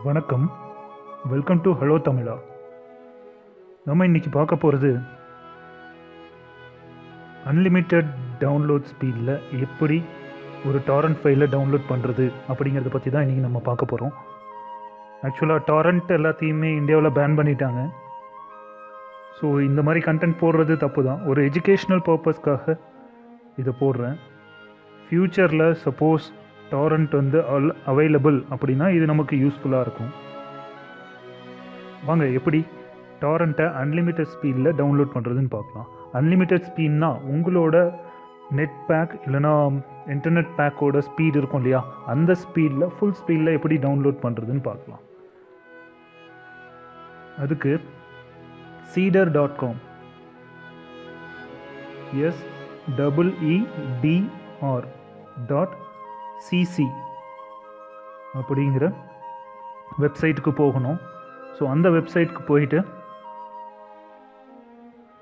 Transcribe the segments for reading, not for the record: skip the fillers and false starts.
வணக்கம், welcome to hello தமிழா. நம்ம இன்னைக்கு பார்க்க போகிறது அன்லிமிட்டெட் டவுன்லோட் ஸ்பீடில் எப்படி ஒரு டாரண்ட் ஃபைலை டவுன்லோட் பண்ணுறது அப்படிங்கிறத பற்றி தான் இன்றைக்கி நம்ம பார்க்க போகிறோம். ஆக்சுவலாக டாரண்ட் எல்லாத்தையுமே இந்தியாவில் பேன் பண்ணிட்டாங்க. ஸோ இந்த மாதிரி கண்டென்ட் போடுறது தப்பு தான். ஒரு எஜுகேஷ்னல் பர்பஸ்க்காக இதை போடுறேன். ஃப்யூச்சரில் சப்போஸ் டாரண்ட் அவைலபிள் அப்படின்னா இது நமக்கு யூஸ்ஃபுல்லாக இருக்கும். வாங்க எப்படி டாரண்ட்டை அன்லிமிட்டட் ஸ்பீடில் டவுன்லோட் பண்ணுறதுன்னு பார்க்கலாம். அன்லிமிட்டட் ஸ்பீட்னா உங்களோட நெட் பேக் இல்லைனா இன்டர்நெட் பேக்கோட ஸ்பீட் இருக்கும் இல்லையா, அந்த ஸ்பீடில் ஃபுல் ஸ்பீடில் எப்படி டவுன்லோட் பண்ணுறதுன்னு பார்க்கலாம். அதுக்கு seeder.com SEEDR.cc அப்படிங்கிற வெப்சைட்டுக்கு போகணும். ஸோ அந்த வெப்சைட்டுக்கு போயிட்டு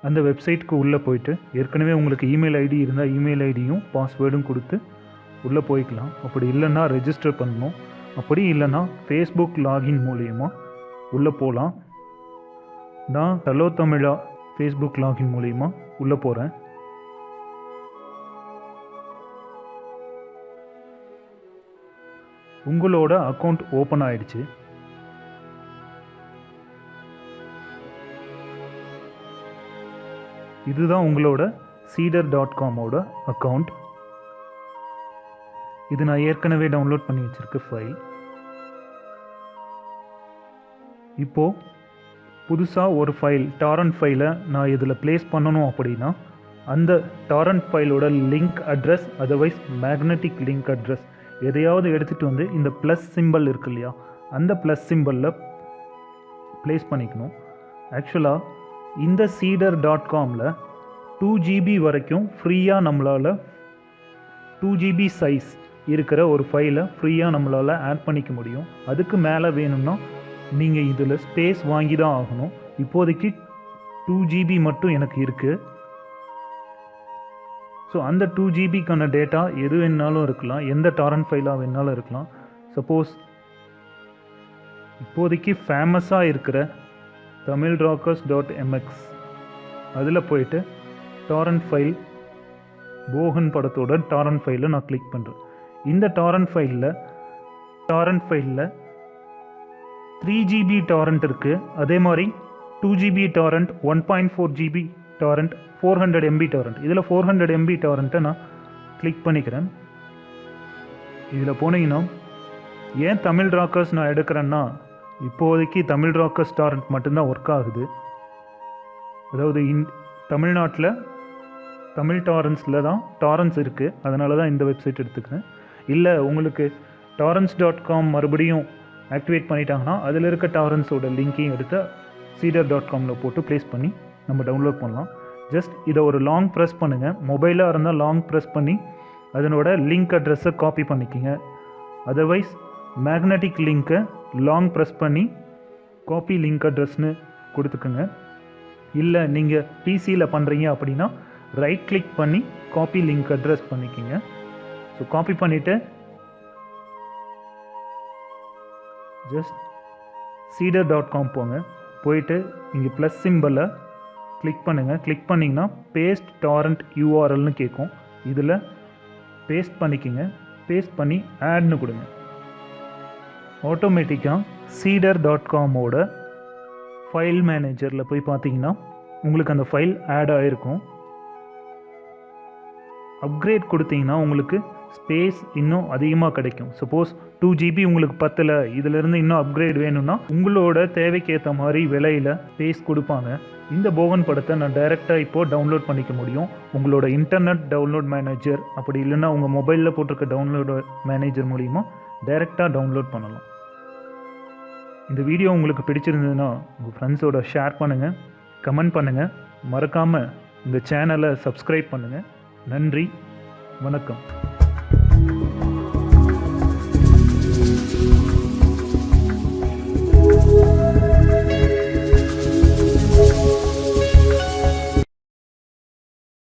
அந்த வெப்சைட்டுக்கு உள்ளே போயிட்டு ஏற்கனவே உங்களுக்கு இமெயில் ஐடி இருந்தால் இமெயில் ஐடியும் பாஸ்வேர்டும் கொடுத்து உள்ளே போய்க்கலாம். அப்படி இல்லைன்னா ரெஜிஸ்டர் பண்ணணும். அப்படி இல்லைன்னா ஃபேஸ்புக் லாகின் மூலயமா உள்ளே போகலாம். நான் ஹலோ தமிழா ஃபேஸ்புக் லாகின் மூலயமா உள்ளே போகிறேன். உங்களோட அக்கௌண்ட் ஓப்பன் ஆயிடுச்சு. இதுதான் உங்களோட seeder.com-ஓட அக்கௌண்ட். இது நான் ஏற்கனவே டவுன்லோட் பண்ணி வச்சிருக்க ஃபைல். இப்போது புதுசாக ஒரு ஃபைல் டாரண்ட் ஃபைலை நான் இதில் ப்ளேஸ் பண்ணணும் அப்படின்னா அந்த டாரண்ட் ஃபைலோட link address, otherwise magnetic link address எதையாவது எடுத்துகிட்டு வந்து இந்த ப்ளஸ் சிம்பிள் இருக்கு இல்லையா, அந்த ப்ளஸ் சிம்பிளில் ப்ளேஸ் பண்ணிக்கணும். ஆக்சுவலாக இந்த seeder.com-ல 2 GB வரைக்கும் ஃப்ரீயாக நம்மளால் 2 GB சைஸ் இருக்கிற ஒரு ஃபைலை ஃப்ரீயாக நம்மளால் ஆட் பண்ணிக்க முடியும். அதுக்கு மேலே வேணும்னா நீங்கள் இதில் ஸ்பேஸ் வாங்கி தான் ஆகணும். இப்போதைக்கு 2 GB மட்டும் எனக்கு இருக்குது. ஸோ அந்த 2 GBக்கான டேட்டா எது வேணாலும் இருக்கலாம், எந்த டாரண்ட் ஃபைலாக வேணாலும் இருக்கலாம். சப்போஸ் இப்போதைக்கு ஃபேமஸாக இருக்கிற tamilrockers.mx அதில் போயிட்டு டாரண்ட் ஃபைல் போகன் படத்தோட டாரண்ட் ஃபைலை நான் கிளிக் பண்ணுறேன். இந்த டாரண்ட் ஃபைலில் 3 GB டாரண்ட் இருக்குது. அதே மாதிரி 2 GB Torrent, 1.4 GB Torrent, 400 MB Torrent. இதில் 400 MB டாரண்ட்டை நான் கிளிக் பண்ணிக்கிறேன். இதில் போனீங்கன்னா ஏன் தமிழ் ராக்கர்ஸ் நான் எடுக்கிறேன்னா இப்போதைக்கு தமிழ் ராக்கர்ஸ் டாரண்ட் மட்டும்தான் ஒர்க் ஆகுது. அதாவது தமிழ்நாட்டில் தமிழ் டாரண்ட்ஸில் தான் டாரண்ட்ஸ் இருக்குது, அதனால தான் இந்த வெப்சைட் எடுத்துக்கிறேன். இல்லை உங்களுக்கு torrents.com மறுபடியும் ஆக்டிவேட் பண்ணிட்டாங்கன்னா அதில் இருக்க டாரண்ட்ஸோட லிங்கையும் எடுத்து seeder.com-ல போட்டு ப்ளேஸ் பண்ணி நம்ம டவுன்லோட் பண்ணலாம். ஜஸ்ட் இதை ஒரு லாங் ப்ரெஸ் பண்ணுங்கள். மொபைலாக இருந்தால் லாங் ப்ரெஸ் பண்ணி அதனோட லிங்க் அட்ரஸை காப்பி பண்ணிக்கிங்க. அதர்வைஸ் மேக்னெட்டிக் லிங்க்கை லாங் ப்ரெஸ் பண்ணி காப்பி லிங்க் அட்ரஸ்னு கொடுத்துக்குங்க. இல்லை நீங்கள் பிசியில் பண்ணுறீங்க அப்படின்னா ரைட் கிளிக் பண்ணி காப்பி லிங்க் அட்ரஸ் பண்ணிக்கிங்க. ஸோ காப்பி பண்ணிவிட்டு ஜஸ்ட் seeder.com போங்க. போயிட்டு இங்கே ப்ளஸ் சிம்பிளை கிளிக் பண்ணுங்கள். கிளிக் பண்ணிங்கன்னா பேஸ்ட் டாரண்ட் URLனு கேட்கும். இதில் பேஸ்ட் பண்ணிக்கிங்க. பேஸ்ட் பண்ணி ஆட்னு கொடுங்க. ஆட்டோமேட்டிக்காக seeder.com-ஓட ஃபைல் மேனேஜரில் போய் பார்த்தீங்கன்னா உங்களுக்கு அந்த ஃபைல் ஆட் ஆகிருக்கும். அப்கிரேட் கொடுத்தீங்கன்னா உங்களுக்கு ஸ்பேஸ் இன்னும் அதிகமாக கிடைக்கும். சப்போஸ் 2 GB உங்களுக்கு பத்தலை, இதிலிருந்து இன்னும் அப்கிரேட் வேணும்னா உங்களோட தேவைக்கு ஏற்ற மாதிரி விலையில் ஸ்பேஸ் கொடுப்பாங்க. இந்த போகன் படத்தை நான் டைரெக்டாக இப்போது டவுன்லோட் பண்ணிக்க முடியும். உங்களோட இன்டர்நெட் டவுன்லோட் மேனேஜர் அப்படி இல்லைன்னா உங்கள் மொபைலில் போட்டிருக்க டவுன்லோட் மேனேஜர் மூலிமா டைரெக்டாக டவுன்லோட் பண்ணலாம். இந்த வீடியோ உங்களுக்கு பிடிச்சிருந்ததுன்னா உங்கள் ஃப்ரெண்ட்ஸோட ஷேர் பண்ணுங்கள், கமெண்ட் பண்ணுங்கள். மறக்காமல் இந்த சேனலை சப்ஸ்கிரைப் பண்ணுங்கள். நன்றி, வணக்கம்.